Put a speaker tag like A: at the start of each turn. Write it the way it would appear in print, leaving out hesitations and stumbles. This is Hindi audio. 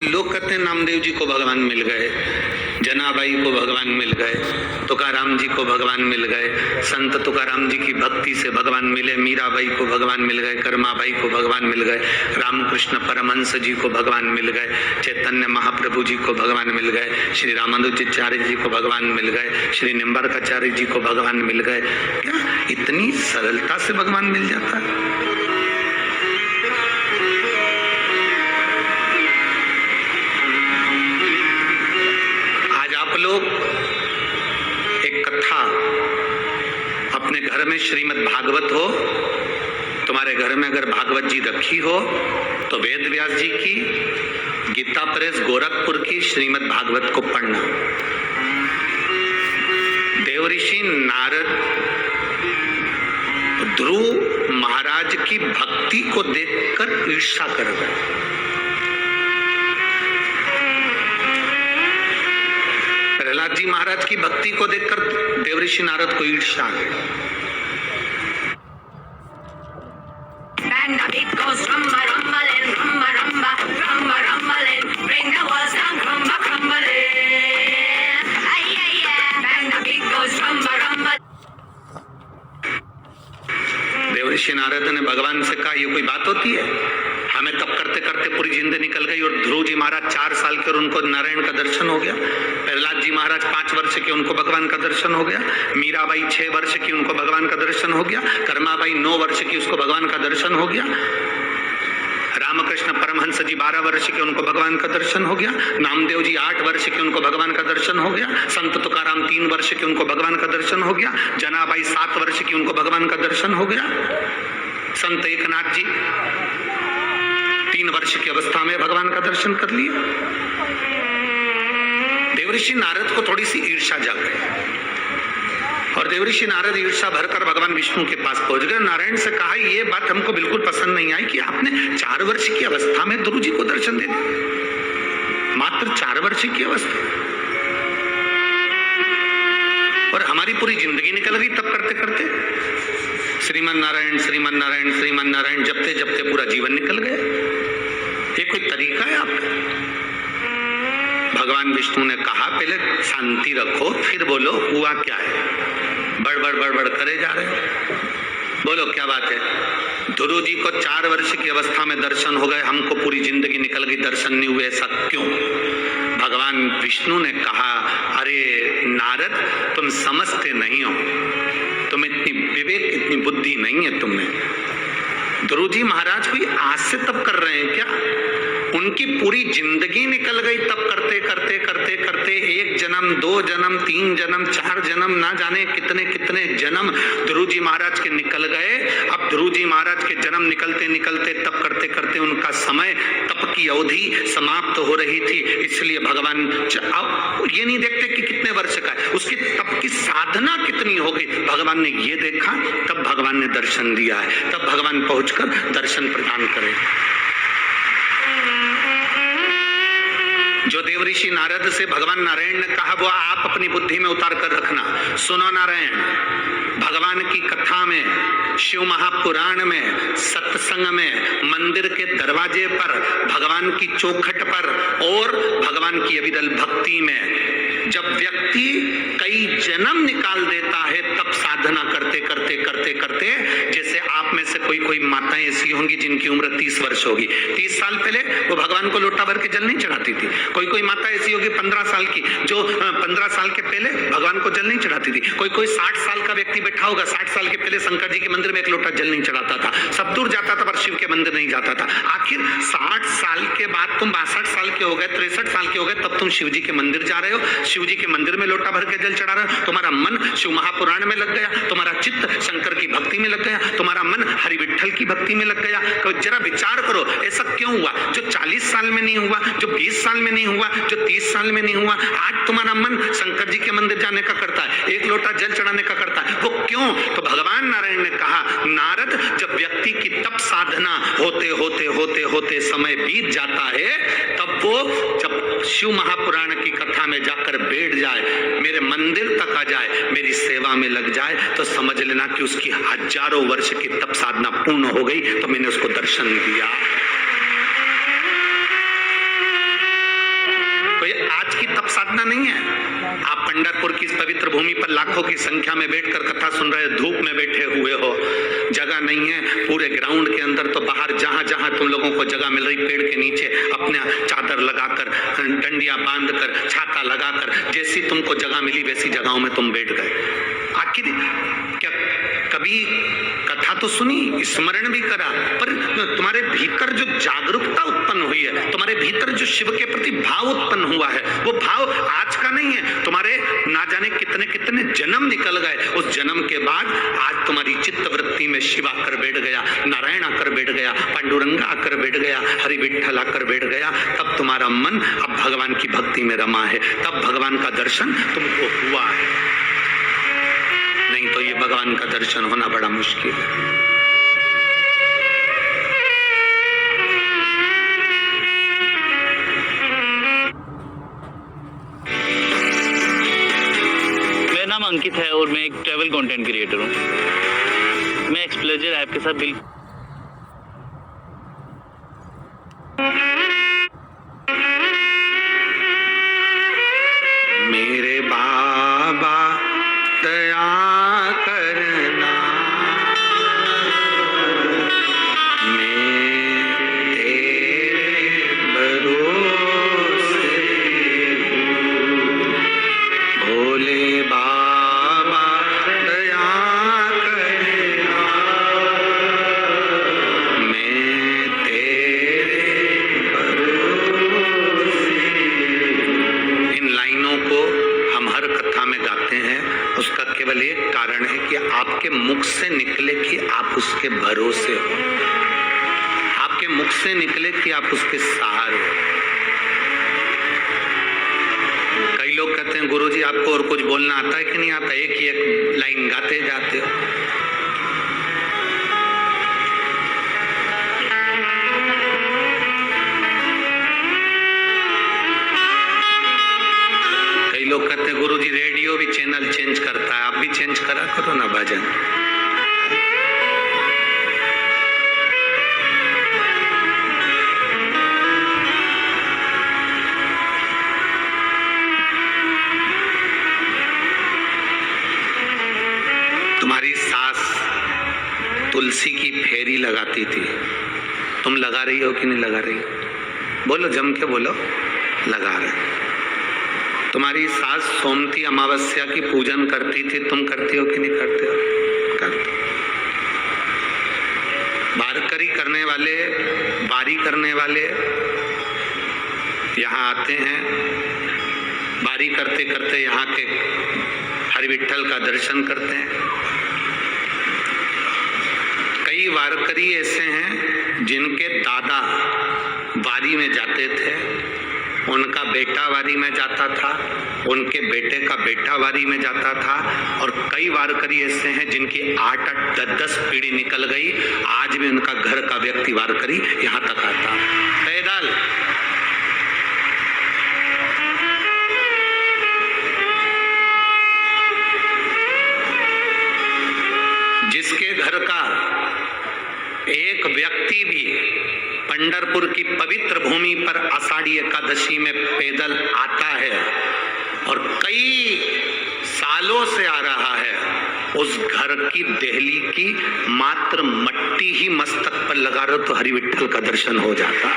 A: लोग कहते हैं नामदेव जी को भगवान मिल गए, जनाबाई को भगवान मिल गए, तुकाराम जी को भगवान मिल गए, संत तुकाराम जी की भक्ति से भगवान मिले, मीराबाई को भगवान मिल गए, कर्माबाई को भगवान मिल गए, रामकृष्ण परमहंस जी को भगवान मिल गए, चैतन्य महाप्रभु जी को भगवान मिल गए, श्री रामानुजाचार्य जी को भगवान मिल गए, श्री निम्बार्काचार्य जी को भगवान मिल गए। क्या इतनी सरलता से भगवान मिल जाता है? लोग एक कथा अपने घर में श्रीमद् भागवत हो, तुम्हारे घर में अगर भागवत जी रखी हो तो वेद व्यास जी की, गीता प्रेस गोरखपुर की श्रीमद् भागवत को पढ़ना। देवऋषि नारद ध्रुव महाराज की भक्ति को देखकर ईर्ष्या कर गए। प्रहलाद जी महाराज की भक्ति को देखकर देवऋषि नारद को ईर्ष्या आ गई। देवऋषि नारद ने भगवान से कहा, ये कोई बात होती है? हमें तब करते करते पूरी जिंदगी निकल गई और ध्रुव जी महाराज 4 साल के और उनको नारायण का दर्शन हो गया। प्रहलाद जी महाराज 5 वर्ष के, उनको भगवान का दर्शन हो गया। मीराबाई 6 वर्ष की, उनको भगवान का दर्शन हो गया। कर्माबाई 9 वर्ष की, उसको भगवान का दर्शन हो गया। रामकृष्ण परमहंस जी 12 वर्ष के, उनको भगवान का दर्शन हो गया। नामदेव जी 8 वर्ष के, उनको भगवान का दर्शन हो गया। संत तुकाराम 3 वर्ष के, उनको भगवान का दर्शन हो गया। जनाबाई 7 वर्ष की, उनको भगवान का दर्शन हो गया। संत एकनाथ जी 3 वर्ष की अवस्था में भगवान का दर्शन कर लिया। देवऋषि नारद को थोड़ी सी ईर्ष्या जाग गई और देवऋषि नारद ईर्ष्या भरकर भगवान विष्णु के पास पहुंच गए। नारायण से कहा, ये बात हमको बिल्कुल पसंद नहीं आई कि आपने 4 वर्ष की अवस्था में ध्रुव जी को दर्शन दे दिया। मात्र 4 वर्ष की अवस्था, और हमारी पूरी जिंदगी निकल गई तब करते करते। श्रीमन नारायण श्रीमन नारायण श्रीमन नारायण जपते जपते पूरा जीवन निकल गया। ये कोई तरीका है आपका? भगवान विष्णु ने कहा, पहले शांति रखो, फिर बोलो हुआ क्या है। बड़बड़ बड़बड़ करे जा रहे हो, बोलो क्या बात है? ध्रुव जी को 4 वर्ष की अवस्था में दर्शन हो गए, हमको पूरी जिंदगी निकल गई, दर्शन नहीं हुए, ऐसा क्यों? भगवान विष्णु ने कहा, अरे नारद, तुम समझते नहीं हो, तुम इतनी विवेक, इतनी बुद्धि नहीं है तुम में। ध्रुव जी महाराज कोई आज से तब कर रहे हैं क्या? उनकी पूरी जिंदगी निकल गई तब करते करते करते करते। 1 जन्म, 2 जन्म, 3 जन्म, 4 जन्म, ना जाने कितने कितने जन्म ध्रुव जी महाराज के निकल गए। अब ध्रुव जी महाराज के जन्म निकलते निकलते तब करते करते उनका समय, तप की अवधि समाप्त हो रही थी। इसलिए भगवान ये नहीं देखते कि कितने वर्ष का है, उसकी तप की साधना कितनी हो गई। भगवान ने ये देखा, तब भगवान ने दर्शन दिया है, तब भगवान पहुंचकर दर्शन प्रदान करें। जो देवऋषि नारद से भगवान नारायण ने कहा, वो आप अपनी बुद्धि में उतार कर रखना। सुनो नारायण, भगवान की कथा में, शिव महापुराण में, सत्संग में, मंदिर के दरवाजे पर, भगवान की चौखट पर और भगवान की अविरल भक्ति में जब व्यक्ति कई जन्म निकाल देता है, तब साधना करते करते करते करते, जैसे आप में से कोई कोई माताएं ऐसी होंगी जिनकी उम्र 30 वर्ष होगी, 30 साल पहले वो भगवान को लोटा भर के जल नहीं चढ़ाती थी। कोई कोई माता ऐसी होगी 15 साल की, जो 15 साल के पहले भगवान को जल नहीं चढ़ाती थी। कोई कोई 60 साल का व्यक्ति बैठा होगा, 60 साल के पहले शंकर जी के मंदिर में 1 लोटा जल नहीं चढ़ाता था, सब दूर जाता था पर शिव के मंदिर नहीं जाता था। आखिर 60 साल के बाद तुम 62 साल के हो गए, 63 साल के हो गए, तब तुम शिव जी के मंदिर जा रहे हो, शिव जी के मंदिर में लोटा भर के जल चढ़ा रहे हो। तुम्हारा मन शिव महापुराण में लग गया, तुम्हारा चित्त शंकर की भक्ति में लग गया, तुम्हारा मन हरि विठ्ठल की भक्ति में लग गया। जरा विचार करो, ऐसा क्यों हुआ? जो 40 साल में नहीं हुआ, जो 20 साल में नहीं हुआ, जो 30 साल में नहीं हुआ, आज तुम्हारा मन शंकर जी के मंदिर जाने का करता है, 1 लोटा जल चढ़ाने का करता है, वो क्यों? तो भगवान नारायण ने कहा, नारद, जब व्यक्ति की तप साधना होते होते होते होते समय बीत जाता है, तब वो जब शिव महापुराण की कथा में जाकर बैठ जाए, मेरे मंदिर तक आ जाए, मेरी सेवा में लग जाए, तो समझ लेना कि उसकी हजारों वर्ष की तप साधना पूर्ण हो गई, तो मैंने उसको दर्शन दिया। भावना नहीं है? आप पंढरपुर की इस पवित्र भूमि पर लाखों की संख्या में बैठकर कथा सुन रहे, धूप में बैठे हुए हो, जगह नहीं है पूरे ग्राउंड के अंदर, तो बाहर जहां जहां तुम लोगों को जगह मिल रही, पेड़ के नीचे अपना चादर लगाकर, डंडिया बांधकर, छाता लगाकर, जैसी तुमको जगह मिली वैसी जगहों में तुम बैठ गए। आखिर क्या कभी कथा तो सुनी, स्मरण भी करा, पर तुम्हारे भीतर जो जागरूकता उत्पन्न हुई है, तुम्हारे भीतर जो शिव के प्रति भाव उत्पन्न हुआ है, वो भाव आज का नहीं है, तुम्हारे ना जाने कितने कितने जन्म निकल गए। उस जन्म के बाद आज तुम्हारी चित्त वृत्ति में शिव आकर बैठ गया, नारायण आकर बैठ गया, पांडुरंग आकर बैठ गया, हरि विठ्ठल आकर बैठ गया, तब तुम्हारा मन अब भगवान की भक्ति में रमा है, तब भगवान का दर्शन तुमको हुआ है। नहीं तो ये भगवान का दर्शन होना बड़ा मुश्किल है।
B: मेरा नाम अंकित है और मैं एक ट्रैवल कंटेंट क्रिएटर हूँ। मैं एक्सप्लोजर ऐप के साथ बिल्कुल
A: मेरे बाबा दया करना, मैं तेरे भरोसे हूँ। भोले बाबा दया करना, मैं तेरे भरोसे हूँ। इन लाइनों को हम हर कथा में गाते हैं, उसका केवल एक कारण है कि आपके मुख से निकले कि आप उसके भरोसे हो, आपके मुख से निकले कि आप उसके सहारे हो। कई लोग कहते हैं गुरुजी आपको और कुछ बोलना आता है कि नहीं आता, एक ही एक लाइन गाते जाते हो। कई लोग कहते हैं गुरुजी रेडियो भी चैनल चेंज करता है, आप भी चेंज करा करो ना भजन। तुम्हारी सास तुलसी की फेरी लगाती थी, तुम लगा रही हो कि नहीं लगा रही? बोलो, जम के बोलो, लगा रहे। तुम्हारी सास सोमती अमावस्या की पूजन करती थी, तुम करती हो कि नहीं करते हो? करते। बारकरी करने वाले, बारी करने वाले यहाँ आते हैं, बारी करते करते यहाँ के हरि विठ्ठल का दर्शन करते हैं। कई वारकरी ऐसे हैं जिनके दादा बारी में जाते थे, उनका बेटा वारी में जाता था, उनके बेटे का बेटा वारी में जाता था, और कई वारकरी ऐसे हैं जिनकी 8-8, 10-10 पीढ़ी निकल गई, आज भी उनका घर का व्यक्ति वारकरी यहाँ तक आता पैदल। जिसके घर का एक व्यक्ति भी पंढरपुर की पवित्र भूमि पर आषाढ़ी एकादशी में पैदल आता है और कई सालों से आ रहा है, उस घर की देहली की मात्र मट्टी ही मस्तक पर लगा रहे तो हरि विठ्ठल का दर्शन हो जाता है।